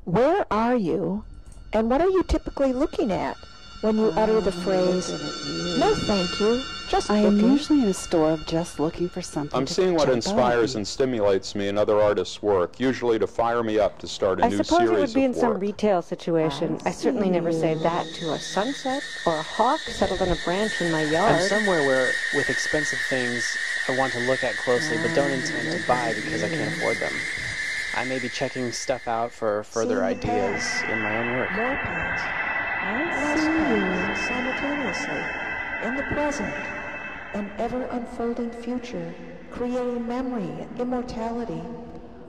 Where are you, and what are you typically looking at when you utter the phrase, "No, thank you, just I am looking"? usually in a store of just looking for something I'm to seeing what jump inspires out at and stimulates me in other artists' work, usually to fire me up to start a I new suppose series it would be in of some work. retail situation. I certainly never say that to a sunset or a hawk settled on a branch in my yard. I'm somewhere where, with expensive things, I want to look at closely, but don't intend to buy because I can't afford them. I may be checking stuff out for further ideas in my own work. More past. I see simultaneously in the present, an ever-unfolding future, creating memory and immortality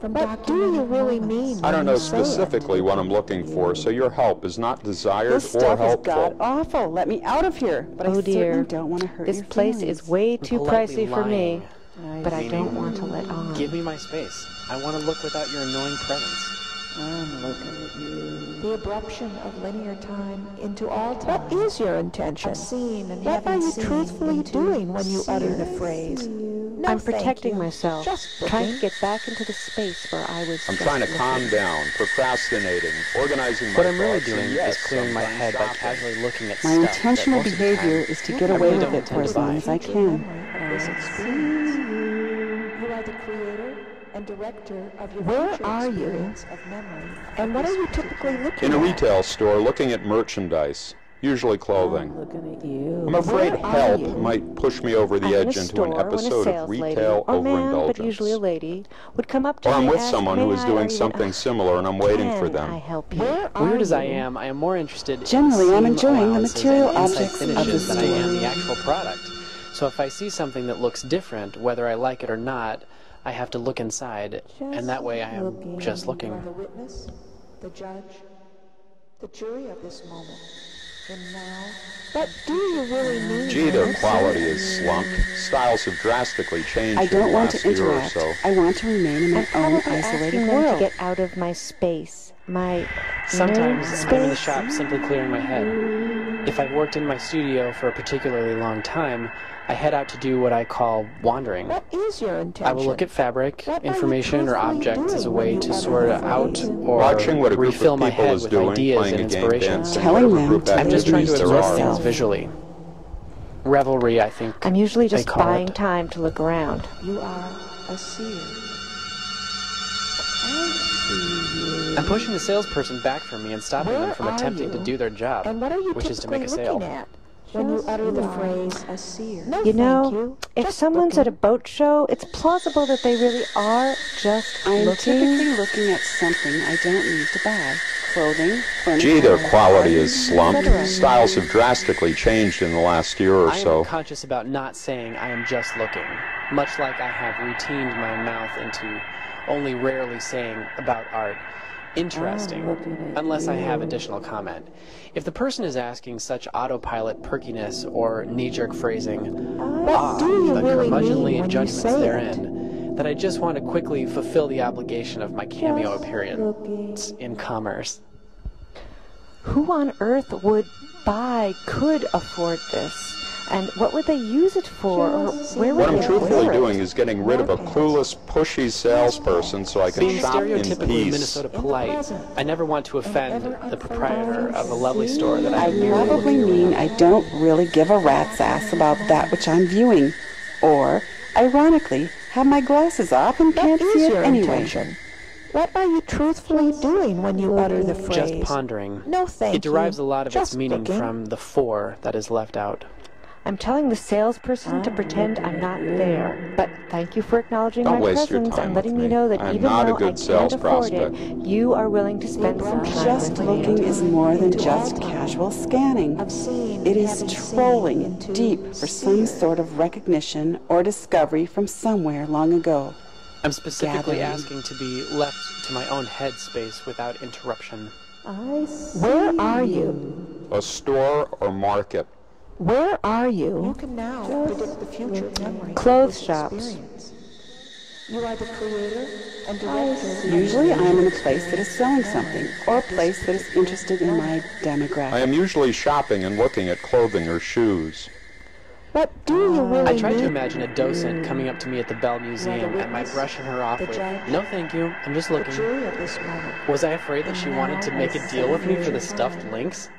from What do you really mean? I don't know when you say it? specifically what I'm looking for, so your help is not desired This or stuff is helpful. god-awful. Let me out of here. But I Oh dear, certainly don't want to hurt this your place feelings. is way too Politely pricey for me, lying. but I don't want to let on. Give me my space. I want to look without your annoying presence. I'm looking at you. the abruption of linear time into all time. What is your intention? Of seeing and What are having you seen truthfully into doing when you utter the seeing. phrase? No, I'm thank protecting you. myself, Just trying looking. to get back into the space where I was. I'm just trying to looking. calm down, procrastinating, organizing my What I'm really thoughts, and doing yes, is clearing my sometimes head by shopping. casually looking at My stuff intentional that most of the behavior time is to get I away really with don't it for intend as to long buy. as I Future can. memory of this experience. You are the creator and director of your Where future are you? experience of memory. And what are you typically looking In a at? retail store, looking at merchandise, usually clothing. Looking at you. I'm afraid Where are help you? might push me over the I'm in a edge into store an when a episode sales of lady, retail or man, but usually a overindulgence. lady, would come up to Or me I'm and with ask, someone "May who is I?" doing or even, something similar and I'm waiting for "Can I them. help you?" Where Weird are as I you? am, I am more interested Generally, I'm in enjoying the allowances material and inside objects of the finishes than I am store. the actual product. So if I see something that looks different, whether I like it or not, I have to look inside, and that way I am just You looking. are the witness, the judge, the jury of this moment. And now, What do you really mean? Gee, when their you say quality it? is slumped. Styles have drastically changed I in the don't want last to year or interact. so. I want to remain in I'm my own probably isolated asking them to world. get out of my space, my Sometimes nerd I'm in the space. shop simply clearing my head. If I've worked in my studio for a particularly long time, I head out to do what I call wandering. What is your intention? I will look at fabric, What are you information, or truthfully objects as a doing way when to you sort utter the out phrase? or Watching what a group refill of my people head is with doing, ideas playing and a game, inspiration. dancing, Telling whatever them group to I'm just trying to activities introduce there observe are. things visually. Revelry, I think. I'm usually they just call buying it. time to look around. you are a seer. I'm pushing the salesperson back from me and stopping them Where from are attempting to you? do their job, And what are you which is to make a typically sale. looking at? When you Just utter the you are. phrase a seer. No, You thank know, you. If just someone's at a looking. boat show, it's plausible that they really are just I am looking. typically looking at something I don't need to buy. Clothing, furniture, Gee, their quality is etc. slumped. Styles have drastically changed in the last year or I am so. conscious about not saying I am just looking, much like I have routined my mouth into only rarely saying about art interesting, unless I have additional comment. If the person is asking such autopilot perkiness or knee-jerk phrasing, What do you the really curmudgeonly mean when you judgments say it? therein, that I just want to quickly fulfill the obligation of my cameo appearance in commerce. Who on earth could afford this? And what would they use it for? Or where would What I'm they truthfully wear it? doing is getting rid of a clueless, pushy salesperson so I can Being shop in stereotypically peace. Minnesota polite, I never want to offend the proprietor of a lovely store that I I am merely probably looking mean around. I don't really give a rat's ass about that which I'm viewing. Or, ironically, have my glasses off and can't What see is it your anyway. intention? What are you truthfully doing when you utter the phrase? Just pondering. No, thank you. It derives a lot of its Just meaning looking. from the "for" that is left out. I'm telling the salesperson to pretend I'm not there. But thank you for acknowledging Don't my waste your presence time and letting with me me. know that I'm even not a though I good can't sales afford it, prospect. you are willing to spend some time Just with looking me. is more than just casual scanning. Of seeing It and is having trolling seen into deep for some seer. sort of recognition or discovery from somewhere long ago. I'm specifically Gathering. asking to be left to my own head space without interruption. Where are you? A store or market. Where are You you? can now predict the future memory of Clothes this shops. experience. You are the creator and director. Usually I am in a place that is selling something, or a place that is interested in my demographic. I am usually shopping and looking at clothing or shoes. But do you really I tried to mean... imagine a docent coming up to me at the Bell Museum and my brushing her off with, "No thank you, I'm just looking." Was I afraid that she wanted to make a deal with me for the stuffed lynx?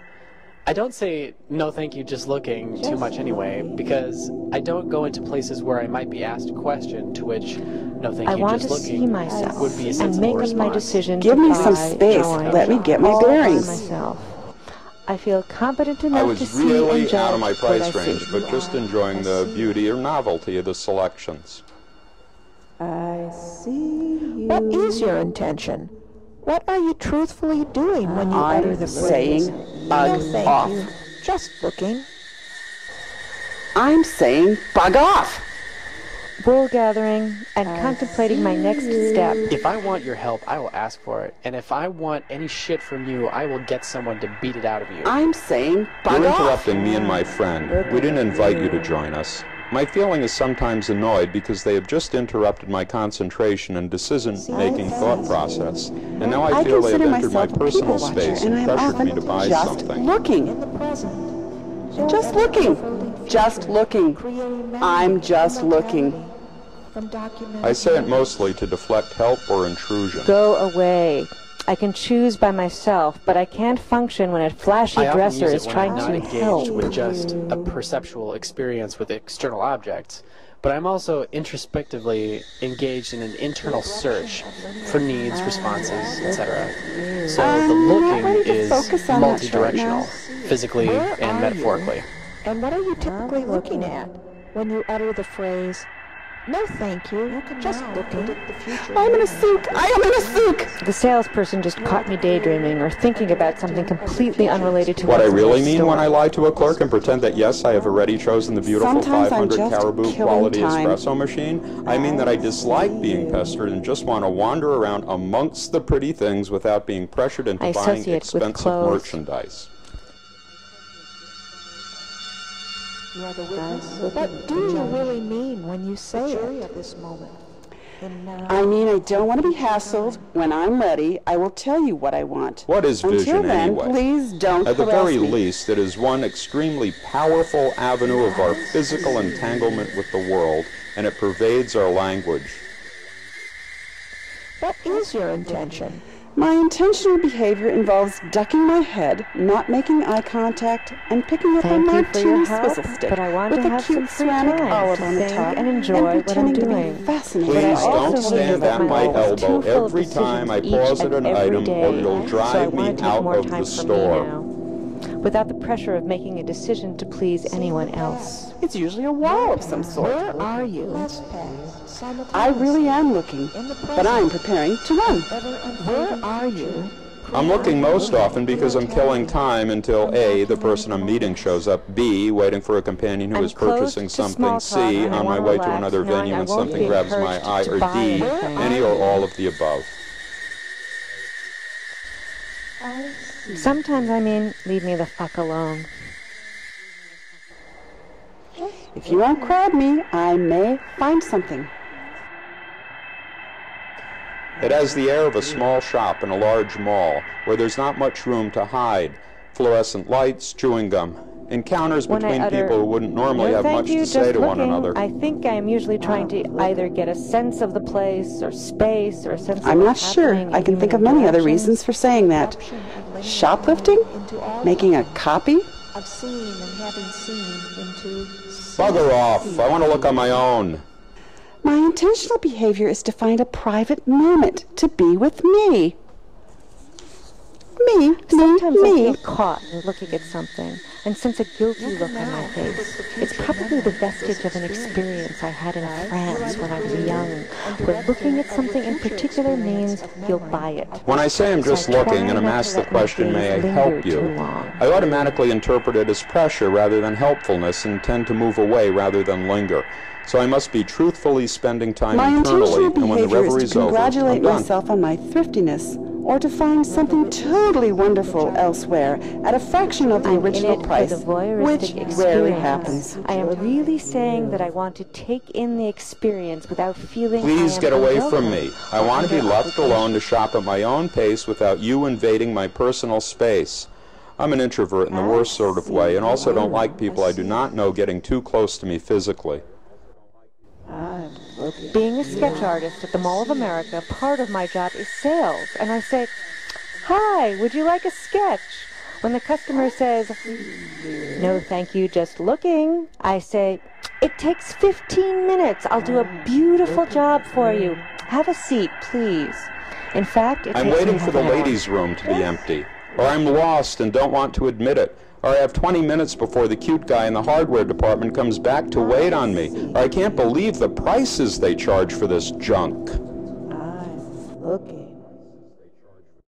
I don't say, "No thank you, just looking," too much anyway, because I don't go into places where I might be asked a question to which "No thank I you, want just to see looking" myself would be a and sensible make response. my decision Give to me buy, some space. join, Let me get my all by bearings. myself. I feel competent I enough to was see and really judge out of my what price I see. range, but just enjoying the beauty or novelty of the selections. I see you. What is your intention? What are you truthfully doing when you utter the I'm phrase, saying "No, bug thank off. you, just looking"? I'm saying bug off. Wool gathering and contemplating my next step. If I want your help, I will ask for it. And if I want any shit from you, I will get someone to beat it out of you. I'm saying bug You're off. interrupting me and my friend. We didn't invite you to join us. My feeling is sometimes annoyed because they have just interrupted my concentration and decision-making thought process. And now I feel they have consider entered my myself a personal people watcher, space and and I'm pressured me often to buy just something. looking. In the present. Just looking. Just looking. I'm just looking. I say it mostly to deflect help or intrusion. Go away. I can choose by myself, but I can't function when a flashy I often dresser use it is when trying I'm not to engaged help. with just a perceptual experience with external objects, but I'm also introspectively engaged in an internal search for needs, responses, etc. So the not ready looking to is focus on much right now. multi-directional, physically Where and are metaphorically. And what are you typically looking at when you utter the phrase, "No thank you, just looking"? I'm in a souk. I am in a souk. The salesperson just caught me daydreaming or thinking about something completely unrelated to What I what's in really their mean store. when I lie to a clerk and pretend that yes, I have already chosen the beautiful Sometimes I'm 500 just caribou killing quality time. espresso machine, I mean that I dislike being pestered and just want to wander around amongst the pretty things without being pressured into I buying associate with expensive clothes. merchandise. What do you really mean when you say it? I mean, I don't want to be hassled. When I'm ready, I will tell you what I want. What is Until vision then, anyway? please don't At the harass very me. least, it is one extremely powerful avenue of our physical entanglement with the world, and it pervades our language. What is your intention? My intentional behavior involves ducking my head, not making eye contact, and picking up a Thank you for your martini help, swizzle stick but I want with to a have some cute free ceramic time olive to on the think top and enjoy what I'm pretending to doing. be fascinated. But I Please also don't believe stand that at my my life is too elbow full of every time I decisions pause each at an and every item, day, or you'll so I drive want me to take out more of time the for me store. now, without the pressure of making a decision to please anyone else. It's usually a wall of some sort. Where are you? I really am looking, but I'm preparing to run. Where are you? I'm looking most often because I'm killing time until A, the person I'm meeting shows up, B, waiting for a companion who I'm is purchasing closed to something, small C, talk, and I on my wanna way to relax, another knowing venue I and won't something be grabs my encouraged eye, to or buy D, anything. any or all of the above. Sometimes I mean, leave me the fuck alone. If you won't crowd me, I may find something. It has the air of a small shop in a large mall where there's not much room to hide. Fluorescent lights, chewing gum, encounters When I between utter, people who wouldn't normally "No, have thank much you, to say just to one looking," another. I think I am usually trying to either get a sense of the place or space or a sense of I'm not what's sure. happening I in can think of human many other interactions. reasons for saying that. Shoplifting? Making a copy? Of seeing and having seen into... Bugger off. I want to look on my own. My intentional behavior is to find a private moment to be with me. Sometimes I me. feel caught in looking at something and sense a guilty look on my face. It's probably the vestige of an experience I had in France when I was young, where looking at something in particular means you'll buy it. When I say I'm just So I try looking and I'm not to asked the let my question, may I gaze help linger you, too long. I automatically interpret it as pressure rather than helpfulness and tend to move away rather than linger. So I must be truthfully spending time My internally, intentional and when the behavior reverie is is to over, congratulate I'm done. myself on my thriftiness, or to find something totally wonderful elsewhere at a fraction of the I'm original in it price, for the voyeuristic which experience. rarely happens. I am really saying that I want to take in the experience without feeling Please I am get away unwelcome from me. I or want to be under left obligation. alone to shop at my own pace without you invading my personal space. I'm an introvert in the worst sort of way, and also don't like people I do not know getting too close to me physically. Being a sketch artist at the Mall of America, part of my job is sales, and I say, "Hi, would you like a sketch?" When the customer says, "No, thank you, just looking," I say, "It takes 15 minutes. I'll do a beautiful job for you. Have a seat, please." In fact, I'm waiting for the ladies' room to be empty, or I'm lost and don't want to admit it, or I have 20 minutes before the cute guy in the hardware department comes back to wait on me, or I can't believe the prices they charge for this junk. I'm looking.